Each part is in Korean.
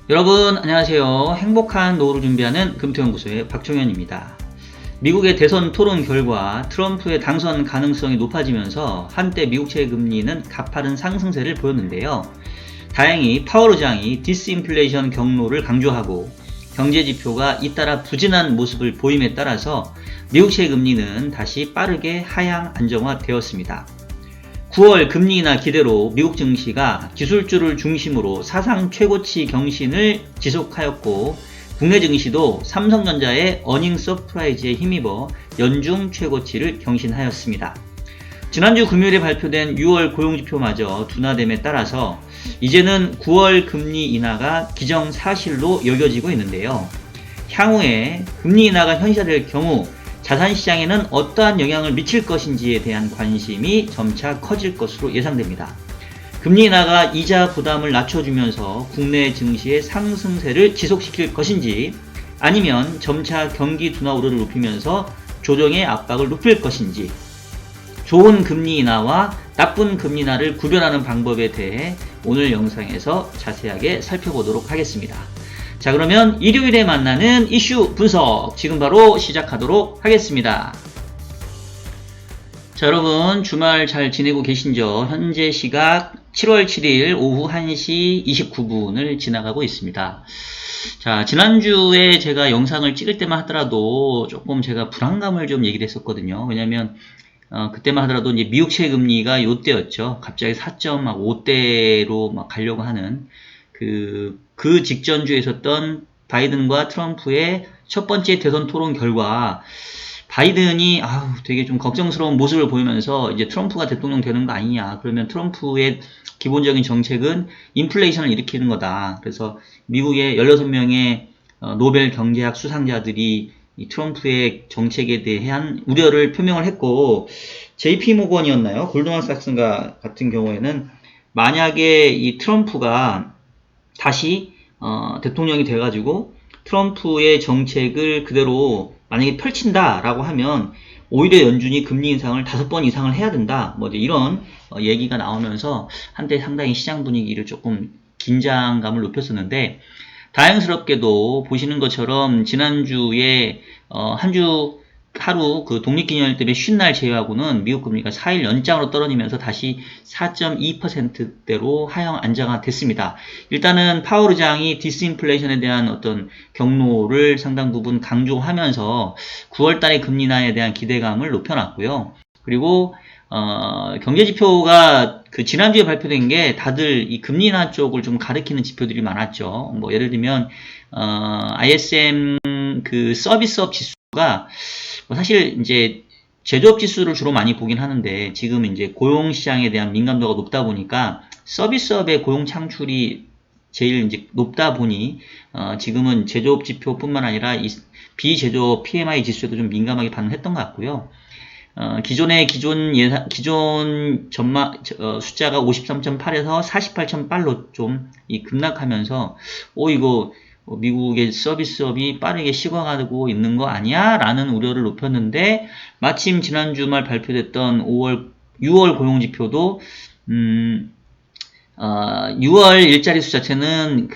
여러분 안녕하세요. 행복한 노후를 준비하는 금토연구소의 박종현입니다. 미국의 대선 토론 결과 트럼프의 당선 가능성이 높아지면서 한때 미국채 금리는 가파른 상승세를 보였는데요. 다행히 파월 의장이 디스인플레이션 경로를 강조하고 경제지표가 잇따라 부진한 모습을 보임에 따라서 미국채 금리는 다시 빠르게 하향 안정화되었습니다. 9월 금리 인하 기대로 미국 증시가 기술주를 중심으로 사상 최고치 경신을 지속하였고, 국내 증시도 삼성전자의 어닝 서프라이즈에 힘입어 연중 최고치를 경신하였습니다. 지난주 금요일에 발표된 6월 고용지표마저 둔화됨에 따라서 이제는 9월 금리 인하가 기정사실로 여겨지고 있는데요. 향후에 금리 인하가 현실화될 경우 자산시장에는 어떠한 영향을 미칠 것인지에 대한 관심이 점차 커질 것으로 예상됩니다. 금리 인하가 이자 부담을 낮춰주면서 국내 증시의 상승세를 지속시킬 것인지, 아니면 점차 경기 둔화 우려를 높이면서 조정의 압박을 높일 것인지, 좋은 금리 인하와 나쁜 금리 인하를 구별하는 방법에 대해 오늘 영상에서 자세하게 살펴보도록 하겠습니다. 자, 그러면 일요일에 만나는 이슈 분석 지금 바로 시작하도록 하겠습니다. 자, 여러분 주말 잘 지내고 계신죠? 현재 시각 7월 7일 오후 1시 29분을 지나가고 있습니다. 자, 지난주에 제가 영상을 찍을 때만 하더라도 조금 제가 불안감을 좀 얘기를 했었거든요. 왜냐면 그때만 하더라도 이제 미국채 금리가 요때였죠. 갑자기 4.5대로 막 가려고 하는 그 직전주에 있었던 바이든과 트럼프의 첫 번째 대선 토론 결과, 바이든이 되게 좀 걱정스러운 모습을 보이면서 이제 트럼프가 대통령 되는 거 아니냐, 그러면 트럼프의 기본적인 정책은 인플레이션을 일으키는 거다. 그래서 미국의 16명의 노벨 경제학 수상자들이 이 트럼프의 정책에 대한 우려를 표명을 했고, JP모건이었나요? 골드만삭스인가 같은 경우에는 만약에 이 트럼프가 다시 대통령이 돼가지고 트럼프의 정책을 그대로 만약에 펼친다라고 하면 오히려 연준이 금리 인상을 5번 이상을 해야 된다, 뭐 이런 얘기가 나오면서 한때 상당히 시장 분위기를 조금 긴장감을 높였었는데, 다행스럽게도 보시는 것처럼 지난주에 하루 그 독립기념일 때문에 쉰 날 제외하고는 미국 금리가 4일 연장으로 떨어지면서 다시 4.2%대로 하향 안정화됐습니다. 일단은 파월 의장이 디스인플레이션에 대한 어떤 경로를 상당 부분 강조하면서 9월달의 금리 인하에 대한 기대감을 높여놨고요. 그리고 경제지표가 그 지난주에 발표된 게 다들 이 금리 인하 쪽을 좀 가리키는 지표들이 많았죠. 뭐 예를 들면 ISM 그 서비스업 지수가 사실 이제 제조업 지수를 주로 많이 보긴 하는데, 지금 이제 고용시장에 대한 민감도가 높다 보니까 서비스업의 고용 창출이 제일 이제 높다 보니 지금은 제조업 지표뿐만 아니라 이 비제조업 PMI 지수에도 좀 민감하게 반응했던 것 같고요. 기존 숫자가 53.8에서 48.8로 좀 급락하면서, 이거 미국의 서비스업이 빠르게 식어가고 있는 거 아니야? 라는 우려를 높였는데, 마침 지난 주말 발표됐던 6월 고용지표도 6월 일자리 수 자체는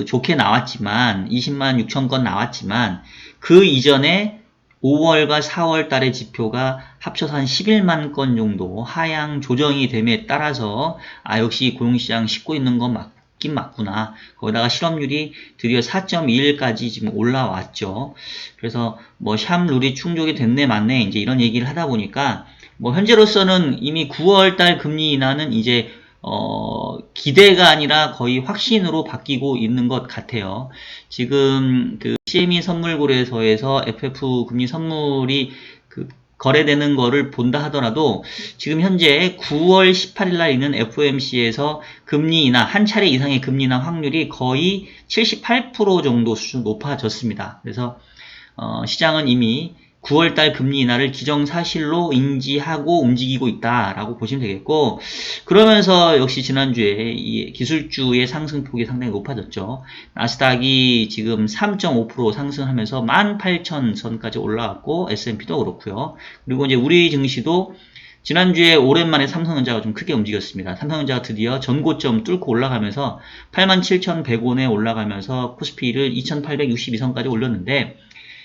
좋게 나왔지만 20만 6천 건 나왔지만, 그 이전에 5월과 4월 달의 지표가 합쳐서 한 11만 건 정도 하향 조정이 됨에 따라서 역시 고용시장 싣고 있는 건 맞긴 맞구나. 거기다가 실업률이 드디어 4.21까지 지금 올라왔죠. 그래서 뭐 샴룰이 충족이 됐네 맞네 이제 이런 얘기를 하다 보니까, 뭐 현재로서는 이미 9월 달 금리 인하는 이제 기대가 아니라 거의 확신으로 바뀌고 있는 것 같아요. 지금 그 CME 선물거래소에서 FF 금리 선물이 거래되는 거를 본다 하더라도 지금 현재 9월 18일 날 있는 FOMC에서 금리 인하, 한 차례 이상의 금리 인하 확률이 거의 78% 정도 수준 높아졌습니다. 그래서 시장은 이미 9월달 금리 인하를 기정사실로 인지하고 움직이고 있다라고 보시면 되겠고, 그러면서 역시 지난주에 이 기술주의 상승폭이 상당히 높아졌죠. 나스닥이 지금 3.5% 상승하면서 18,000선까지 올라왔고, S&P도 그렇고요. 그리고 이제 우리 증시도 지난주에 오랜만에 삼성전자가 좀 크게 움직였습니다. 삼성전자가 드디어 전고점 뚫고 올라가면서 87,100원에 올라가면서 코스피를 2,862선까지 올렸는데,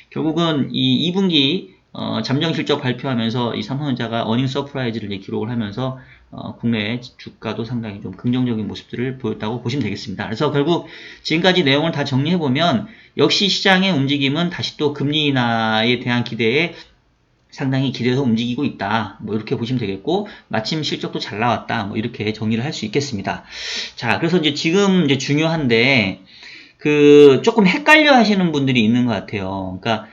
결국은 이 2분기 잠정 실적 발표하면서 이 삼성전자가 어닝 서프라이즈를 기록을 하면서 국내 주가도 상당히 좀 긍정적인 모습들을 보였다고 보시면 되겠습니다. 그래서 결국 지금까지 내용을 다 정리해보면 역시 시장의 움직임은 다시 또 금리 인하에 대한 기대에 상당히 기대해서 움직이고 있다. 뭐 이렇게 보시면 되겠고, 마침 실적도 잘 나왔다. 뭐 이렇게 정리를 할 수 있겠습니다. 자, 그래서 이제 지금 이제 중요한데, 조금 헷갈려 하시는 분들이 있는 것 같아요. 그러니까,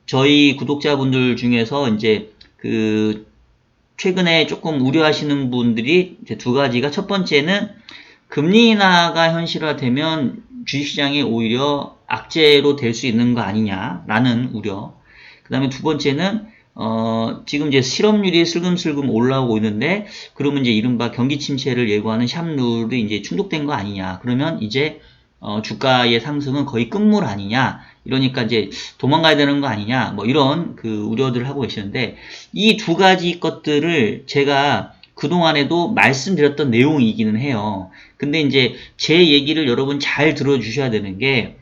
저희 구독자분들 중에서 이제 최근에 조금 우려하시는 분들이 이제 두 가지가, 첫 번째는 금리 인하가 현실화되면 주식시장이 오히려 악재로 될 수 있는 거 아니냐라는 우려. 그 다음에 두 번째는 지금 이제 실업률이 슬금슬금 올라오고 있는데, 그러면 이제 이른바 경기 침체를 예고하는 샵룰이 이제 충족된 거 아니냐. 그러면 이제 주가의 상승은 거의 끝물 아니냐. 이러니까 이제 도망가야 되는 거 아니냐. 뭐 이런 우려들을 하고 계시는데, 이 두 가지 것들을 제가 그동안에도 말씀드렸던 내용이기는 해요. 근데 이제 제 얘기를 여러분 잘 들어주셔야 되는 게,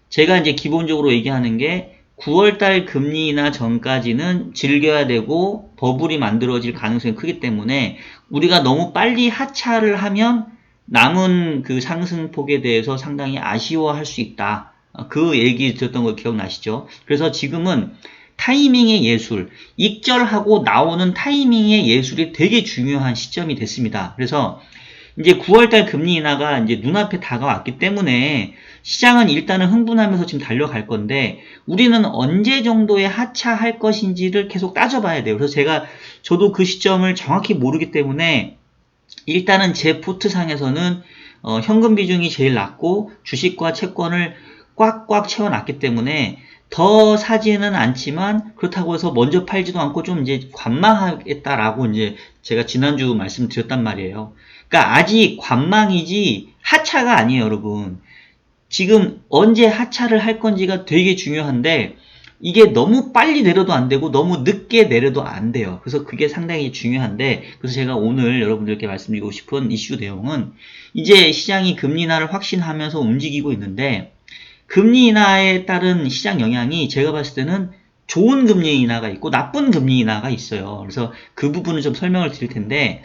제가 이제 기본적으로 얘기하는 게 9월달 금리 인하 전까지는 즐겨야 되고 버블이 만들어질 가능성이 크기 때문에 우리가 너무 빨리 하차를 하면 남은 상승폭에 대해서 상당히 아쉬워할 수 있다. 그 얘기 드렸던 거 기억나시죠? 그래서 지금은 타이밍의 예술, 익절하고 나오는 타이밍의 예술이 되게 중요한 시점이 됐습니다. 그래서 이제 9월달 금리 인하가 이제 눈앞에 다가왔기 때문에 시장은 일단은 흥분하면서 지금 달려갈 건데, 우리는 언제 정도에 하차할 것인지를 계속 따져봐야 돼요. 그래서 저도 그 시점을 정확히 모르기 때문에 일단은 제 포트상에서는 현금 비중이 제일 낮고 주식과 채권을 꽉꽉 채워놨기 때문에 더 사지는 않지만, 그렇다고 해서 먼저 팔지도 않고 좀 이제 관망하겠다라고 이제 제가 지난주 말씀드렸단 말이에요. 그러니까 아직 관망이지 하차가 아니에요, 여러분. 지금 언제 하차를 할 건지가 되게 중요한데, 이게 너무 빨리 내려도 안 되고 너무 늦게 내려도 안 돼요. 그래서 그게 상당히 중요한데, 그래서 제가 오늘 여러분들께 말씀드리고 싶은 이슈 내용은, 이제 시장이 금리 인하를 확신하면서 움직이고 있는데, 금리 인하에 따른 시장 영향이 제가 봤을 때는 좋은 금리 인하가 있고 나쁜 금리 인하가 있어요. 그래서 그 부분을 좀 설명을 드릴 텐데,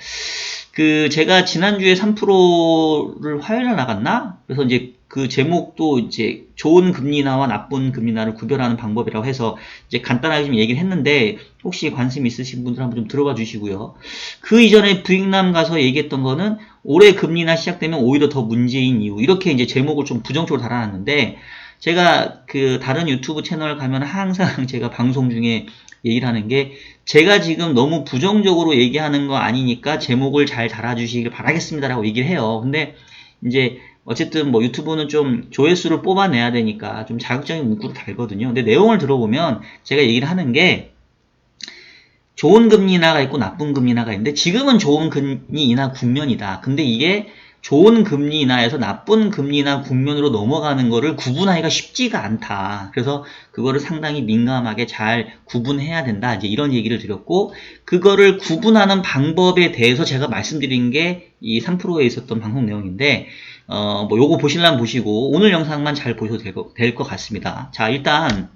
제가 지난주에 3%를 화요일에 나갔나? 그래서 이제 그 제목도 이제 좋은 금리 인하와 나쁜 금리 인하를 구별하는 방법이라고 해서 이제 간단하게 좀 얘기를 했는데, 혹시 관심 있으신 분들 한번 좀 들어봐 주시고요. 그 이전에 부익남 가서 얘기했던 거는 올해 금리 인하 시작되면 오히려 더 문제인 이유, 이렇게 이제 제목을 좀 부정적으로 달아놨는데, 제가 다른 유튜브 채널 가면 항상 제가 방송 중에 얘기를 하는 게, 제가 지금 너무 부정적으로 얘기하는 거 아니니까 제목을 잘 달아주시길 바라겠습니다라고 얘기를 해요. 근데 이제 어쨌든 뭐 유튜브는 좀 조회수를 뽑아내야 되니까 좀 자극적인 문구를 달거든요. 근데 내용을 들어보면 제가 얘기를 하는 게, 좋은 금리 인하가 있고 나쁜 금리 인하가 있는데 지금은 좋은 금리 인하 국면이다. 근데 이게 좋은 금리 인하에서 나쁜 금리 인하 국면으로 넘어가는 거를 구분하기가 쉽지가 않다. 그래서 그거를 상당히 민감하게 잘 구분해야 된다. 이제 이런 얘기를 드렸고, 그거를 구분하는 방법에 대해서 제가 말씀드린 게 이 3%에 있었던 방송 내용인데, 뭐 요거 보시려면 보시고 오늘 영상만 잘 보셔도 될 것 같습니다. 자, 일단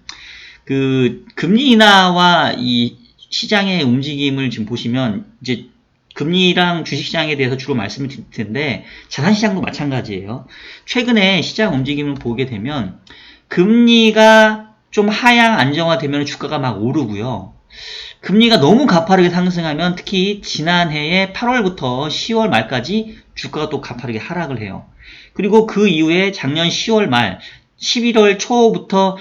금리 인하와 이 시장의 움직임을 지금 보시면, 이제 금리랑 주식시장에 대해서 주로 말씀을 드릴 텐데, 자산시장도 마찬가지예요. 최근에 시장 움직임을 보게 되면 금리가 좀 하향 안정화되면 주가가 막 오르고요. 금리가 너무 가파르게 상승하면 특히 지난해에 8월부터 10월 말까지 주가가 또 가파르게 하락을 해요. 그리고 그 이후에 작년 10월 말 11월 초부터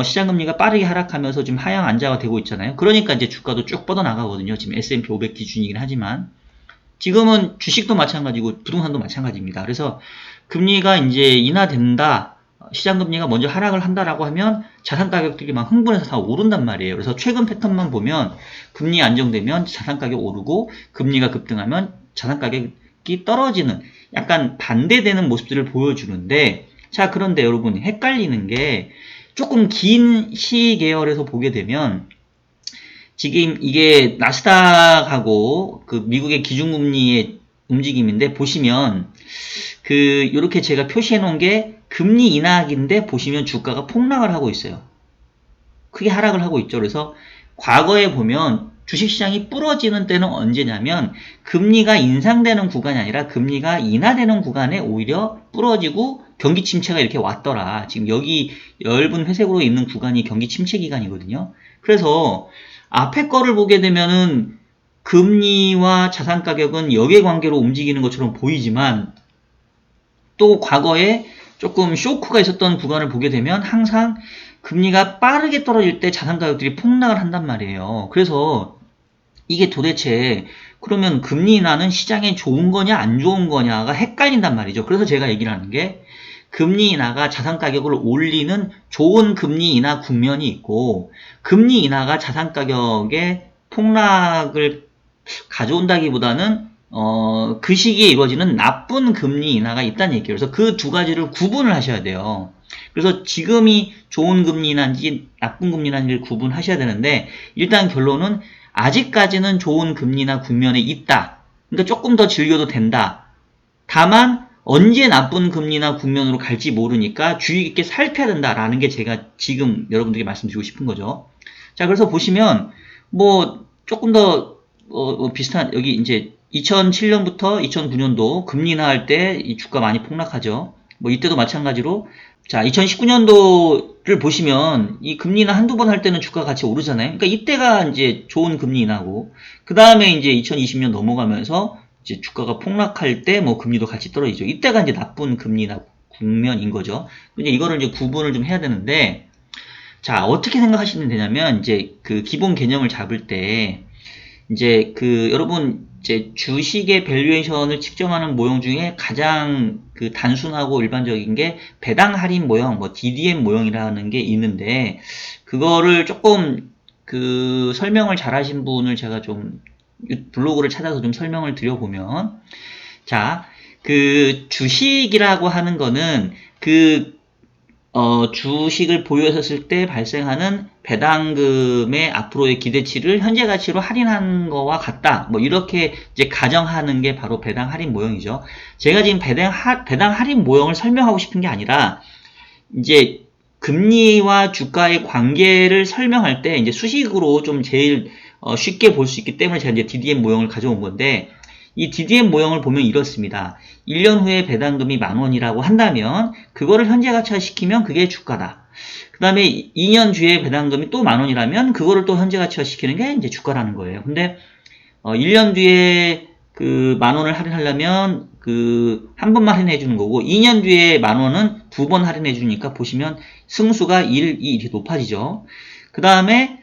시장금리가 빠르게 하락하면서 지금 하향 안정화가 되고 있잖아요. 그러니까 이제 주가도 쭉 뻗어나가거든요. 지금 S&P 500 기준이긴 하지만 지금은 주식도 마찬가지고 부동산도 마찬가지입니다. 그래서 금리가 이제 인하된다, 시장금리가 먼저 하락을 한다라고 하면 자산 가격들이 막 흥분해서 다 오른단 말이에요. 그래서 최근 패턴만 보면 금리 안정되면 자산 가격 오르고, 금리가 급등하면 자산 가격이 떨어지는 약간 반대되는 모습들을 보여주는데, 자, 그런데 여러분 헷갈리는 게, 조금 긴 시 계열에서 보게 되면 지금 이게 나스닥하고 그 미국의 기준금리의 움직임인데 보시면 요렇게 제가 표시해 놓은 게 금리 인하기인데 보시면 주가가 폭락을 하고 있어요. 크게 하락을 하고 있죠. 그래서 과거에 보면 주식시장이 부러지는 때는 언제냐면 금리가 인상되는 구간이 아니라 금리가 인하되는 구간에 오히려 부러지고 경기 침체가 이렇게 왔더라. 지금 여기 엷은 회색으로 있는 구간이 경기 침체 기간이거든요. 그래서 앞에 거를 보게 되면은 금리와 자산 가격은 역의 관계로 움직이는 것처럼 보이지만 또 과거에 조금 쇼크가 있었던 구간을 보게 되면 항상 금리가 빠르게 떨어질 때 자산 가격들이 폭락을 한단 말이에요. 그래서 이게 도대체 그러면 금리 인하는 시장에 좋은 거냐 안 좋은 거냐가 헷갈린단 말이죠. 그래서 제가 얘기를 하는 게 금리 인하가 자산 가격을 올리는 좋은 금리 인하 국면이 있고 금리 인하가 자산 가격의 폭락을 가져온다기보다는 그 시기에 이루어지는 나쁜 금리 인하가 있다는 얘기예요. 그래서 그 두 가지를 구분을 하셔야 돼요. 그래서 지금이 좋은 금리 인하인지 나쁜 금리 인하인지를 구분하셔야 되는데 일단 결론은 아직까지는 좋은 금리 인하 국면에 있다. 그러니까 조금 더 즐겨도 된다. 다만 언제 나쁜 금리 인하 국면으로 갈지 모르니까 주의 깊게 살펴야 된다라는 게 제가 지금 여러분들에게 말씀드리고 싶은 거죠. 자, 그래서 보시면 뭐 조금 더 비슷한 여기 이제 2007년부터 2009년도 금리 인하할 때 이 주가 많이 폭락하죠. 뭐 이때도 마찬가지로 자 2019년도를 보시면 이 금리 인하 한두 번 할 때는 주가 같이 오르잖아요. 그러니까 이때가 이제 좋은 금리 인하고 그 다음에 이제 2020년 넘어가면서 이제 주가가 폭락할 때 뭐 금리도 같이 떨어지죠. 이때가 이제 나쁜 금리 인하 국면인 거죠. 이제 이거를 이제 구분을 좀 해야 되는데 자 어떻게 생각하시면 되냐면 이제 그 기본 개념을 잡을 때 이제 여러분 이제 주식의 밸류에이션을 측정하는 모형 중에 가장 그 단순하고 일반적인 게 배당 할인 모형, 뭐 DDM 모형이라는 게 있는데 그거를 조금 그 설명을 잘 하신 분을 제가 좀 블로그를 찾아서 좀 설명을 드려보면 자, 그 주식이라고 하는 거는 주식을 보유했었을 때 발생하는 배당금의 앞으로의 기대치를 현재 가치로 할인한 거와 같다. 뭐 이렇게 이제 가정하는 게 바로 배당 할인 모형이죠. 제가 지금 배당 할인 모형을 설명하고 싶은 게 아니라 이제 금리와 주가의 관계를 설명할 때 이제 수식으로 좀 제일 쉽게 볼 수 있기 때문에 제가 이제 DDM 모형을 가져온 건데 이 DDM 모형을 보면 이렇습니다. 1년 후에 배당금이 10,000원이라고 한다면 그거를 현재 가치화시키면 그게 주가다. 그 다음에 2년 뒤에 배당금이 또 10,000원이라면 그거를 또 현재 가치화시키는 게 이제 주가라는 거예요. 근데 1년 뒤에 그 10,000원을 할인하려면 한 번만 할인해 주는 거고 2년 뒤에 10,000원은 두 번 할인해 주니까 보시면 승수가 1, 2 이렇게 높아지죠. 그 다음에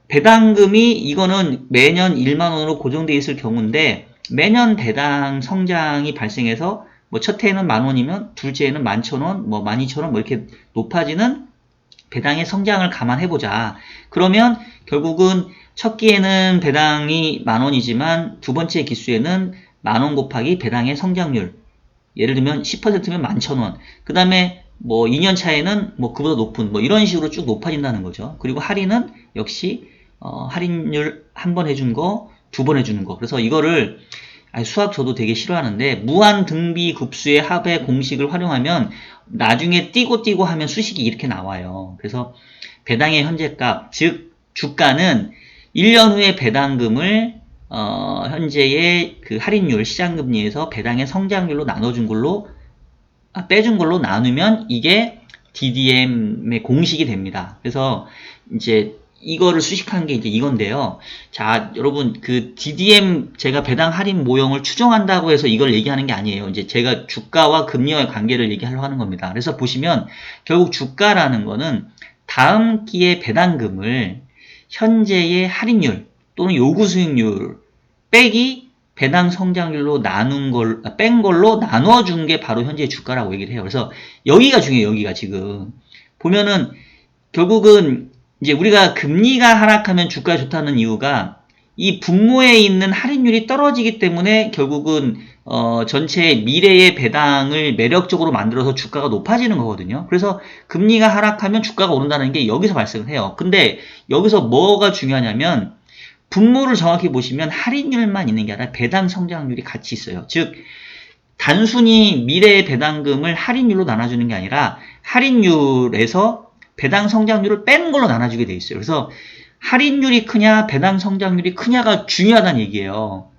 배당금이 이거는 매년 10,000원으로 고정되어 있을 경우인데 매년 배당 성장이 발생해서 뭐 첫 해에는 10,000원이면 둘째 해는 11,000원, 뭐 12,000원 뭐 이렇게 높아지는 배당의 성장을 감안해보자. 그러면 결국은 첫 기에는 배당이 10,000원이지만 두 번째 기수에는 10,000원 곱하기 배당의 성장률 예를 들면 10%면 11,000원 그 다음에 뭐 2년 차에는 뭐 그보다 높은 뭐 이런 식으로 쭉 높아진다는 거죠. 그리고 할인은 역시 할인율 한 번 해준 거, 두 번 해주는 거. 그래서 이거를 수학 저도 되게 싫어하는데 무한 등비 급수의 합의 공식을 활용하면 나중에 띄고 하면 수식이 이렇게 나와요. 그래서 배당의 현재값, 즉 주가는 1년 후에 배당금을 현재의 그 할인율, 시장금리에서 배당의 성장률로 나눠준 걸로 빼준 걸로 나누면 이게 DDM의 공식이 됩니다. 그래서 이제 이거를 수식한 게 이제 이건데요. 자, 여러분, DDM 제가 배당 할인 모형을 추정한다고 해서 이걸 얘기하는 게 아니에요. 이제 제가 주가와 금리와의 관계를 얘기하려고 하는 겁니다. 그래서 보시면 결국 주가라는 거는 다음 기의 배당금을 현재의 할인율 또는 요구 수익률 빼기 배당 성장률로 뺀 걸로 나눠준 게 바로 현재의 주가라고 얘기를 해요. 그래서 여기가 중요해요. 여기가 지금. 보면은 결국은 이제 우리가 금리가 하락하면 주가가 좋다는 이유가 이 분모에 있는 할인율이 떨어지기 때문에 결국은 전체 미래의 배당을 매력적으로 만들어서 주가가 높아지는 거거든요. 그래서 금리가 하락하면 주가가 오른다는 게 여기서 발생을 해요. 근데 여기서 뭐가 중요하냐면 분모를 정확히 보시면 할인율만 있는 게 아니라 배당 성장률이 같이 있어요. 즉 단순히 미래의 배당금을 할인율로 나눠주는 게 아니라 할인율에서 배당 성장률을 빼는 걸로 나눠주게 돼 있어요. 그래서 할인율이 크냐 배당 성장률이 크냐가 중요하다는 얘기예요.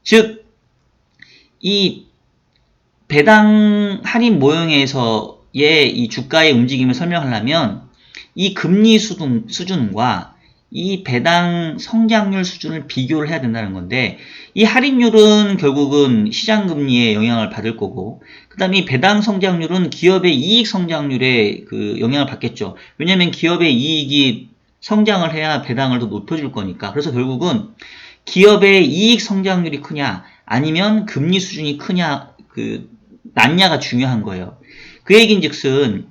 즉 이 배당 할인 모형에서의 이 주가의 움직임을 설명하려면 이 금리 수준과 이 배당 성장률 수준을 비교를 해야 된다는 건데, 이 할인율은 결국은 시장금리에 영향을 받을 거고, 그 다음에 이 배당 성장률은 기업의 이익 성장률에 그 영향을 받겠죠. 왜냐면 기업의 이익이 성장을 해야 배당을 더 높여줄 거니까. 그래서 결국은 기업의 이익 성장률이 크냐 아니면 금리 수준이 크냐 낮냐가 중요한 거예요. 그 얘긴즉슨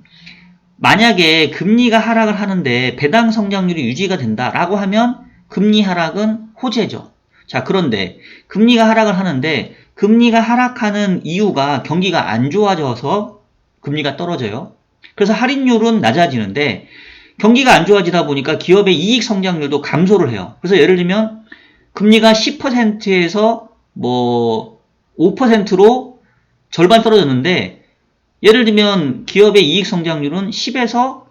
만약에 금리가 하락을 하는데 배당 성장률이 유지가 된다라고 하면 금리 하락은 호재죠. 자, 그런데 금리가 하락을 하는데 금리가 하락하는 이유가 경기가 안 좋아져서 금리가 떨어져요. 그래서 할인율은 낮아지는데 경기가 안 좋아지다 보니까 기업의 이익 성장률도 감소를 해요. 그래서 예를 들면 금리가 10%에서 뭐 5%로 절반 떨어졌는데, 예를 들면 기업의 이익 성장률은 10에서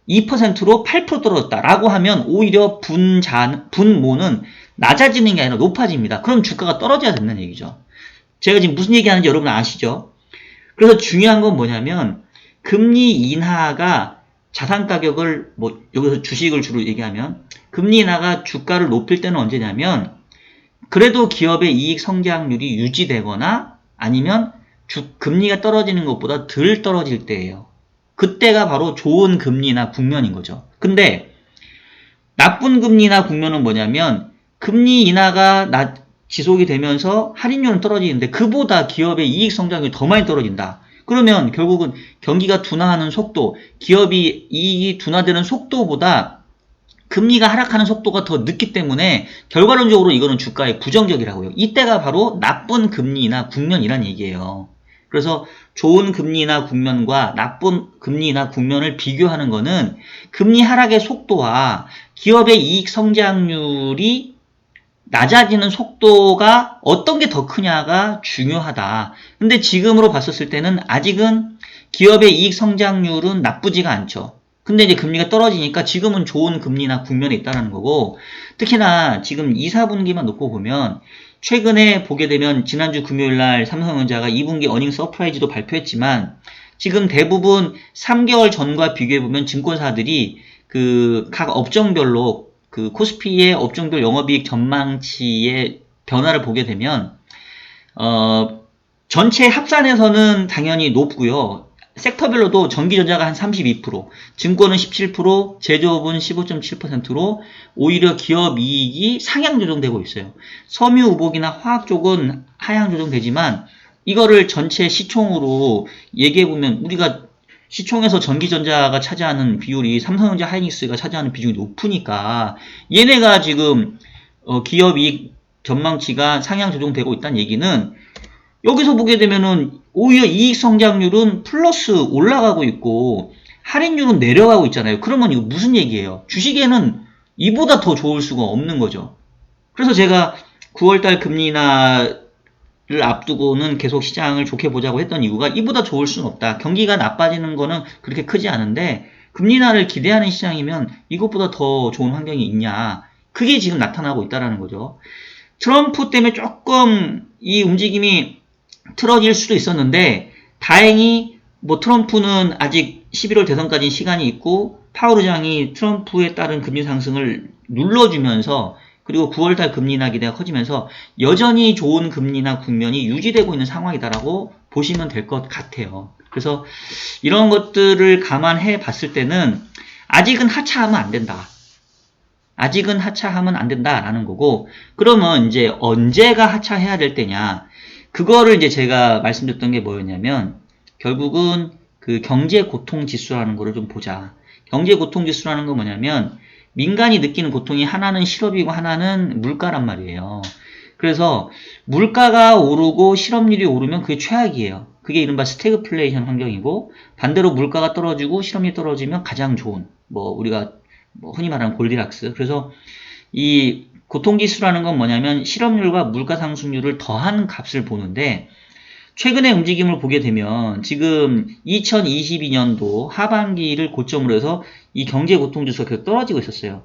2%로 8% 떨어졌다라고 하면 오히려 분모는 낮아지는 게 아니라 높아집니다. 그럼 주가가 떨어져야 된다는 얘기죠. 제가 지금 무슨 얘기하는지 여러분 아시죠? 그래서 중요한 건 뭐냐면 금리 인하가 자산 가격을, 뭐 여기서 주식을 주로 얘기하면 금리 인하가 주가를 높일 때는 언제냐면 그래도 기업의 이익 성장률이 유지되거나 아니면 금리가 떨어지는 것보다 덜 떨어질 때예요. 그때가 바로 좋은 금리나 국면인 거죠. 근데 나쁜 금리나 국면은 뭐냐면 금리 인하가 지속이 되면서 할인율은 떨어지는데 그보다 기업의 이익 성장률이 더 많이 떨어진다. 그러면 결국은 경기가 둔화하는 속도, 기업이 이익이 둔화되는 속도보다 금리가 하락하는 속도가 더 늦기 때문에 결과론적으로 이거는 주가에 부정적이라고요. 이때가 바로 나쁜 금리나 국면이란 얘기예요. 그래서 좋은 금리나 국면과 나쁜 금리나 국면을 비교하는 거는 금리 하락의 속도와 기업의 이익 성장률이 낮아지는 속도가 어떤 게 더 크냐가 중요하다. 근데 지금으로 봤었을 때는 아직은 기업의 이익 성장률은 나쁘지가 않죠. 근데 이제 금리가 떨어지니까 지금은 좋은 금리나 국면에 있다는 거고, 특히나 지금 2, 4분기만 놓고 보면 최근에 보게 되면 지난주 금요일날 삼성전자가 2분기 어닝 서프라이즈도 발표했지만 지금 대부분 3개월 전과 비교해보면 증권사들이 각 업종별로 코스피의 업종별 영업이익 전망치의 변화를 보게 되면 전체 합산해서는 당연히 높고요. 섹터별로도 전기전자가 한 32%, 증권은 17%, 제조업은 15.7%로 오히려 기업 이익이 상향 조정되고 있어요. 섬유, 우복이나 화학 쪽은 하향 조정되지만 이거를 전체 시총으로 얘기해보면 우리가 시총에서 전기전자가 차지하는 비율이 삼성전자, 하이닉스가 차지하는 비중이 높으니까 얘네가 지금 기업 이익 전망치가 상향 조정되고 있다는 얘기는 여기서 보게 되면은 오히려 이익 성장률은 플러스 올라가고 있고 할인율은 내려가고 있잖아요. 그러면 이거 무슨 얘기예요? 주식에는 이보다 더 좋을 수가 없는 거죠. 그래서 제가 9월달 금리 인하를 앞두고는 계속 시장을 좋게 보자고 했던 이유가 이보다 좋을 수는 없다. 경기가 나빠지는 거는 그렇게 크지 않은데 금리 인하를 기대하는 시장이면 이것보다 더 좋은 환경이 있냐. 그게 지금 나타나고 있다는 거죠. 트럼프 때문에 조금 이 움직임이 틀어질 수도 있었는데 다행히 뭐 트럼프는 아직 11월 대선까지 시간이 있고 파월 의장이 트럼프에 따른 금리 상승을 눌러주면서 그리고 9월달 금리 인하 기대가 커지면서 여전히 좋은 금리나 국면이 유지되고 있는 상황이다라고 보시면 될 것 같아요. 그래서 이런 것들을 감안해 봤을 때는 아직은 하차하면 안 된다. 아직은 하차하면 안 된다라는 거고, 그러면 이제 언제가 하차해야 될 때냐? 그거를 이제 제가 말씀드렸던 게 뭐였냐면 결국은 그 경제 고통 지수라는 거를 좀 보자. 경제 고통 지수라는 건 뭐냐면 민간이 느끼는 고통이 하나는 실업이고 하나는 물가란 말이에요. 그래서 물가가 오르고 실업률이 오르면 그게 최악이에요. 그게 이른바 스태그플레이션 환경이고, 반대로 물가가 떨어지고 실업률이 떨어지면 가장 좋은, 우리가 흔히 말하는 골디락스. 그래서 이 고통지수라는 건 뭐냐면 실업률과 물가 상승률을 더한 값을 보는데, 최근의 움직임을 보게 되면 지금 2022년도 하반기를 고점으로 해서 이 경제 고통지수가 계속 떨어지고 있었어요.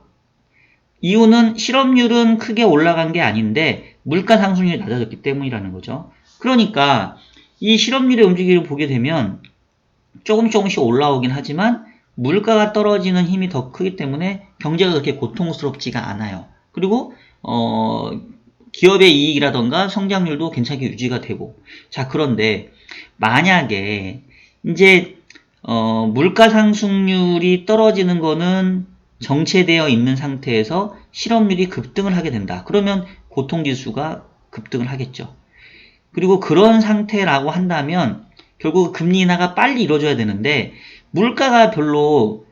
이유는 실업률은 크게 올라간 게 아닌데 물가 상승률이 낮아졌기 때문이라는 거죠. 그러니까 이 실업률의 움직임을 보게 되면 조금씩 올라오긴 하지만 물가가 떨어지는 힘이 더 크기 때문에 경제가 그렇게 고통스럽지가 않아요. 그리고 기업의 이익이라던가 성장률도 괜찮게 유지가 되고. 자, 그런데 만약에 이제 물가 상승률이 떨어지는 거는 정체되어 있는 상태에서 실업률이 급등을 하게 된다. 그러면 고통지수가 급등을 하겠죠. 그리고 그런 상태라고 한다면 결국 금리 인하가 빨리 이루어져야 되는데 물가가 별로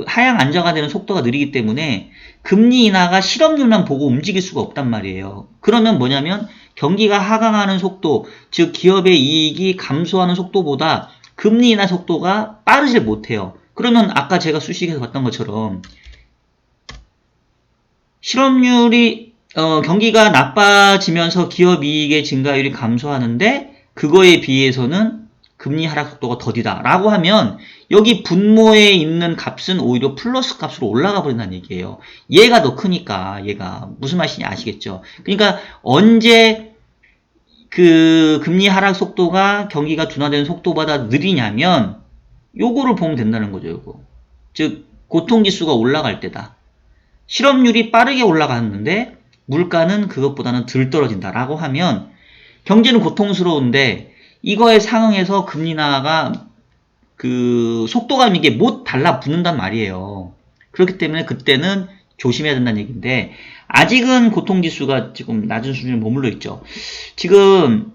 하향 안정화되는 속도가 느리기 때문에 금리 인하가 실업률만 보고 움직일 수가 없단 말이에요. 그러면 뭐냐면 경기가 하강하는 속도, 즉 기업의 이익이 감소하는 속도보다 금리 인하 속도가 빠르질 못해요. 그러면 아까 제가 수식에서 봤던 것처럼 실업률이 경기가 나빠지면서 기업 이익의 증가율이 감소하는데 그거에 비해서는 금리 하락 속도가 더디다 라고 하면 여기 분모에 있는 값은 오히려 플러스 값으로 올라가 버린다는 얘기예요. 얘가 더 크니까. 얘가 무슨 말인지 아시겠죠? 그러니까 언제 금리 하락 속도가 경기가 둔화되는 속도보다 느리냐면 요거를 보면 된다는 거죠. 요거. 즉 고통지수가 올라갈 때다. 실업률이 빠르게 올라갔는데 물가는 그것보다는 덜 떨어진다라고 하면 경제는 고통스러운데 이거에 상응해서 금리 인하가 속도감 있게 못 달라붙는단 말이에요. 그렇기 때문에 그때는 조심해야 된다는 얘기인데 아직은 고통지수가 지금 낮은 수준에 머물러 있죠. 지금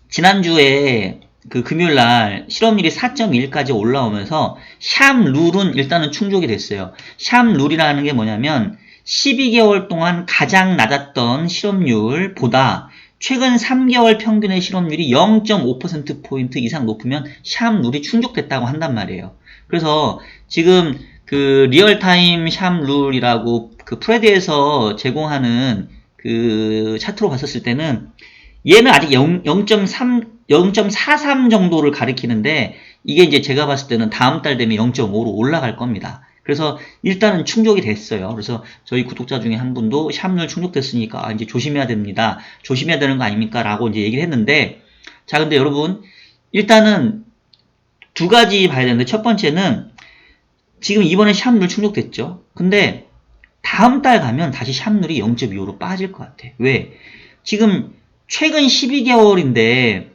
지난주에 금요일날 실업률이 4.1까지 올라오면서 샴 룰은 일단은 충족이 됐어요. 샴 룰이라는 게 뭐냐면 12개월 동안 가장 낮았던 실업률보다 최근 3개월 평균의 실업률이 0.5%포인트 이상 높으면 샴 룰이 충족됐다고 한단 말이에요. 그래서 지금 리얼타임 샴 룰이라고 프레드에서 제공하는 차트로 봤었을 때는 얘는 아직 0.43 정도를 가리키는데 이게 이제 제가 봤을 때는 다음 달 되면 0.5로 올라갈 겁니다. 그래서 일단은 충족이 됐어요. 그래서 저희 구독자 중에 한 분도 샴룰 충족됐으니까 이제 조심해야 됩니다. 조심해야 되는 거 아닙니까? 라고 이제 얘기를 했는데 자, 근데 여러분 일단은 두 가지 봐야 되는데 첫 번째는 지금 이번에 샴룰 충족됐죠. 근데 다음 달 가면 다시 샴룰이 0.25로 빠질 것 같아. 왜? 지금 최근 12개월인데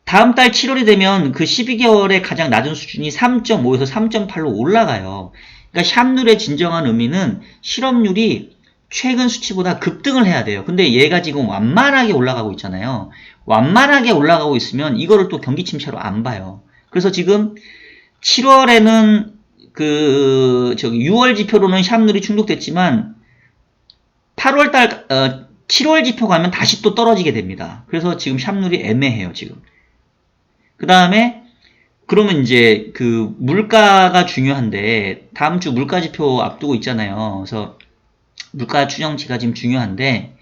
다음 달 7월이 되면 그 12개월의 가장 낮은 수준이 3.5에서 3.8로 올라가요. 그러니까 샴룰의 진정한 의미는 실업률이 최근 수치보다 급등을 해야 돼요. 근데 얘가 지금 완만하게 올라가고 있잖아요. 완만하게 올라가고 있으면 이거를 또 경기 침체로 안 봐요. 그래서 지금 7월에는 6월 지표로는 샴룰이 충족됐지만 7월 지표 가면 다시 또 떨어지게 됩니다. 그래서 지금 샴룰이 애매해요, 지금. 그 다음에, 그러면 이제 물가가 중요한데, 다음 주 물가 지표 앞두고 있잖아요. 그래서 물가 추정치가 지금 중요한데,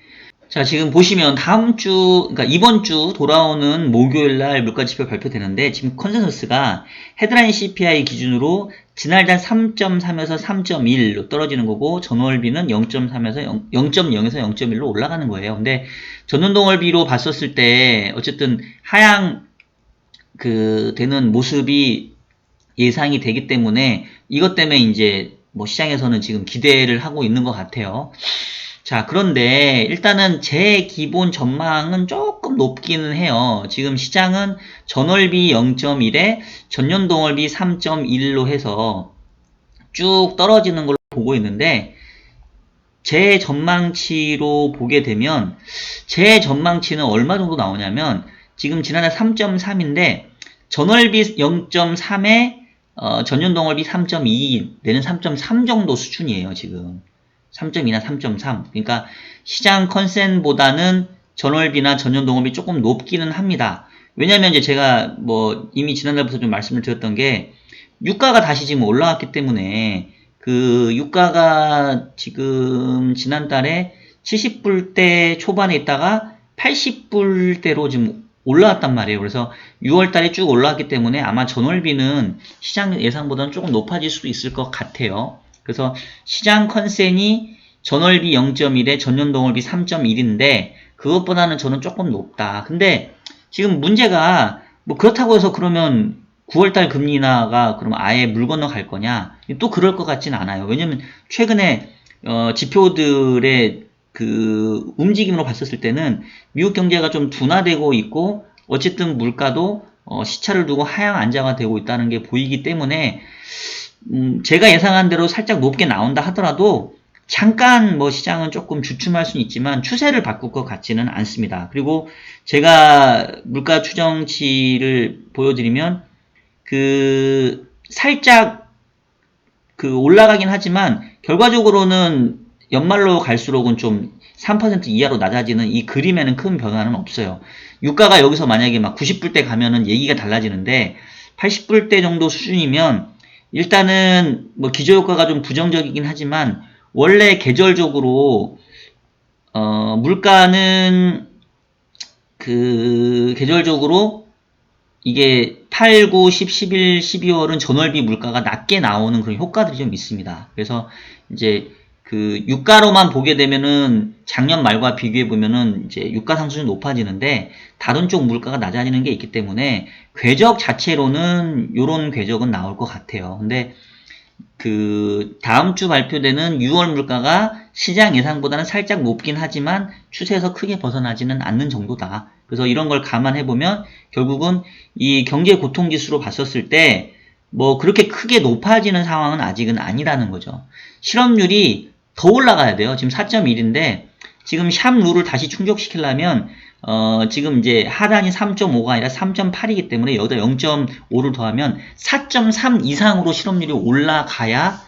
자, 지금 보시면 그러니까 이번 주 돌아오는 목요일 날 물가 지표 발표되는데, 지금 컨센서스가 헤드라인 CPI 기준으로 지난달 3.3에서 3.1로 떨어지는 거고, 전월비는 0.3에서 0.0에서 0.1로 올라가는 거예요. 근데 전년동월비로 봤었을 때, 어쨌든 하향 되는 모습이 예상이 되기 때문에, 이것 때문에 이제 시장에서는 지금 기대를 하고 있는 것 같아요. 자, 그런데 일단은 제 기본 전망은 조금 높기는 해요. 지금 시장은 전월비 0.1에 전년동월비 3.1로 해서 쭉 떨어지는 걸로 보고 있는데 제 전망치로 보게 되면 제 전망치는 얼마 정도 나오냐면 지금 지난해 3.3인데 전월비 0.3에 전년동월비 3.2 내는 3.3 정도 수준이에요, 지금. 3.2나 3.3. 그러니까 시장 컨센보다는 전월비나 전년동월비 조금 높기는 합니다. 왜냐면 이제 제가 뭐 이미 지난달부터 좀 말씀을 드렸던 게 유가가 다시 지금 올라왔기 때문에 그 유가가 지금 지난달에 70불대 초반에 있다가 80불대로 지금 올라왔단 말이에요. 그래서 6월달에 쭉 올라왔기 때문에 아마 전월비는 시장 예상보다는 조금 높아질 수도 있을 것 같아요. 그래서 시장 컨센이 전월비 0.1에 전년동월비 3.1인데 그것보다는 저는 조금 높다. 근데 지금 문제가 뭐 그렇다고 해서 그러면 9월달 금리 인하가 그럼 아예 물 건너갈 거냐? 또 그럴 것 같진 않아요. 왜냐면 최근에 지표들의 그 움직임으로 봤었을 때는 미국 경제가 좀 둔화되고 있고 어쨌든 물가도 시차를 두고 하향 안정화 되고 있다는 게 보이기 때문에 제가 예상한 대로 살짝 높게 나온다 하더라도 잠깐 뭐 시장은 조금 주춤할 수는 있지만 추세를 바꿀 것 같지는 않습니다. 그리고 제가 물가 추정치를 보여드리면 그 살짝 그 올라가긴 하지만 결과적으로는 연말로 갈수록은 좀 3% 이하로 낮아지는 이 그림에는 큰 변화는 없어요. 유가가 여기서 만약에 막 90불대 가면은 얘기가 달라지는데 80불대 정도 수준이면 일단은 뭐 기저효과가 좀 부정적이긴 하지만 원래 계절적으로 물가는 그 계절적으로 이게 8, 9, 10, 11, 12월은 전월비 물가가 낮게 나오는 그런 효과들이 좀 있습니다. 그래서 이제 그 유가로만 보게 되면은 작년 말과 비교해 보면은 이제 유가 상승이 높아지는데 다른 쪽 물가가 낮아지는 게 있기 때문에 궤적 자체로는 요런 궤적은 나올 것 같아요. 근데 그 다음 주 발표되는 6월 물가가 시장 예상보다는 살짝 높긴 하지만 추세에서 크게 벗어나지는 않는 정도다. 그래서 이런 걸 감안해 보면 결국은 이 경제 고통 지수로 봤었을 때 뭐 그렇게 크게 높아지는 상황은 아직은 아니라는 거죠. 실업률이 더 올라가야 돼요. 지금 4.1인데 지금 샵 룰을 다시 충족시키려면 지금 이제 하단이 3.5가 아니라 3.8이기 때문에 여기다 0.5를 더하면 4.3 이상으로 실업률이 올라가야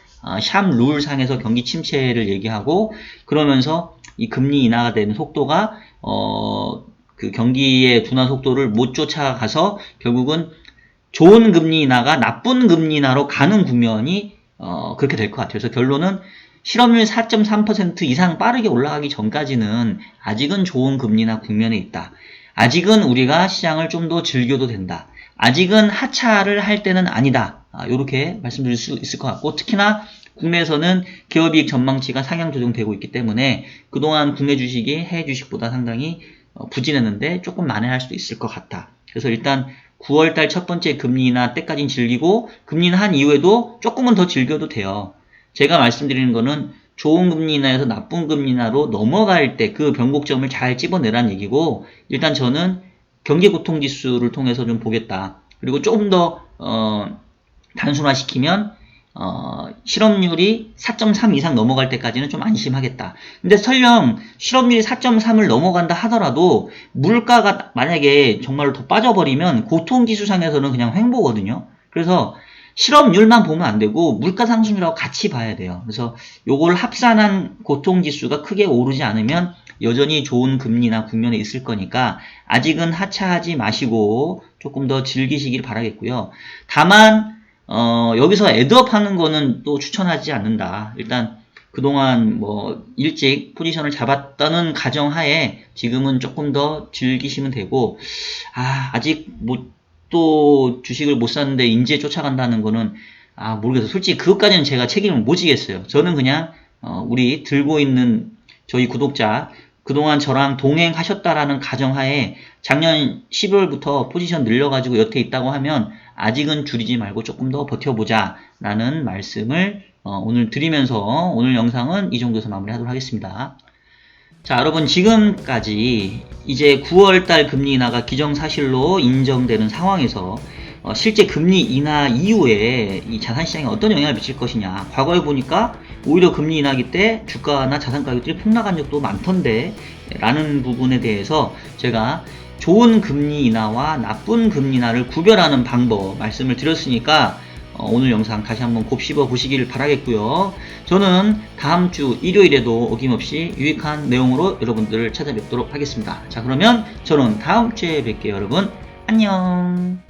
샵 룰 상에서 경기 침체를 얘기하고 그러면서 이 금리 인하가 되는 속도가 그 경기의 둔화 속도를 못 쫓아가서 결국은 좋은 금리 인하가 나쁜 금리 인하로 가는 국면이 그렇게 될 것 같아요. 그래서 결론은 실업률 4.3% 이상 빠르게 올라가기 전까지는 아직은 좋은 금리나 국면에 있다. 아직은 우리가 시장을 좀 더 즐겨도 된다. 아직은 하차를 할 때는 아니다. 이렇게 말씀드릴 수 있을 것 같고 특히나 국내에서는 기업이익 전망치가 상향 조정되고 있기 때문에 그동안 국내 주식이 해외 주식보다 상당히 부진했는데 조금 만회할 수도 있을 것 같다. 그래서 일단 9월달 첫 번째 금리 인하 때까지는 즐기고 금리 인하 한 이후에도 조금은 더 즐겨도 돼요. 제가 말씀드리는 거는 좋은 금리 인하에서 나쁜 금리 인하로 넘어갈 때 그 변곡점을 잘 찝어내라는 얘기고 일단 저는 경제고통지수를 통해서 좀 보겠다. 그리고 조금 더 단순화시키면 실업률이 4.3 이상 넘어갈 때까지는 좀 안심하겠다. 근데 설령 실업률이 4.3을 넘어간다 하더라도 물가가 만약에 정말로 더 빠져버리면 고통지수상에서는 그냥 횡보거든요. 그래서 실업률만 보면 안 되고 물가 상승률하고 같이 봐야 돼요. 그래서 요걸 합산한 고통지수가 크게 오르지 않으면 여전히 좋은 금리나 국면에 있을 거니까 아직은 하차하지 마시고 조금 더 즐기시길 바라겠고요. 다만 여기서 애드업 하는 거는 또 추천하지 않는다. 일단 그동안 뭐 일찍 포지션을 잡았다는 가정하에 지금은 조금 더 즐기시면 되고 아직 뭐 또 주식을 못 샀는데 인지에 쫓아간다는 거는 모르겠어요. 솔직히 그것까지는 제가 책임을 못 지겠어요. 저는 그냥 우리 들고 있는 저희 구독자 그동안 저랑 동행하셨다라는 가정하에 작년 12월부터 포지션 늘려가지고 여태 있다고 하면 아직은 줄이지 말고 조금 더 버텨보자 라는 말씀을 오늘 드리면서 오늘 영상은 이 정도에서 마무리하도록 하겠습니다. 자, 여러분 지금까지 이제 9월달 금리 인하가 기정사실로 인정되는 상황에서 실제 금리 인하 이후에 이 자산시장에 어떤 영향을 미칠 것이냐. 과거에 보니까 오히려 금리 인하기 때 주가나 자산 가격들이 폭락한 적도 많던데 라는 부분에 대해서 제가 좋은 금리 인하와 나쁜 금리 인하를 구별하는 방법 말씀을 드렸으니까 오늘 영상 다시 한번 곱씹어 보시길 바라겠고요. 저는 다음 주 일요일에도 어김없이 유익한 내용으로 여러분들을 찾아뵙도록 하겠습니다. 자, 그러면 저는 다음 주에 뵐게요, 여러분. 안녕.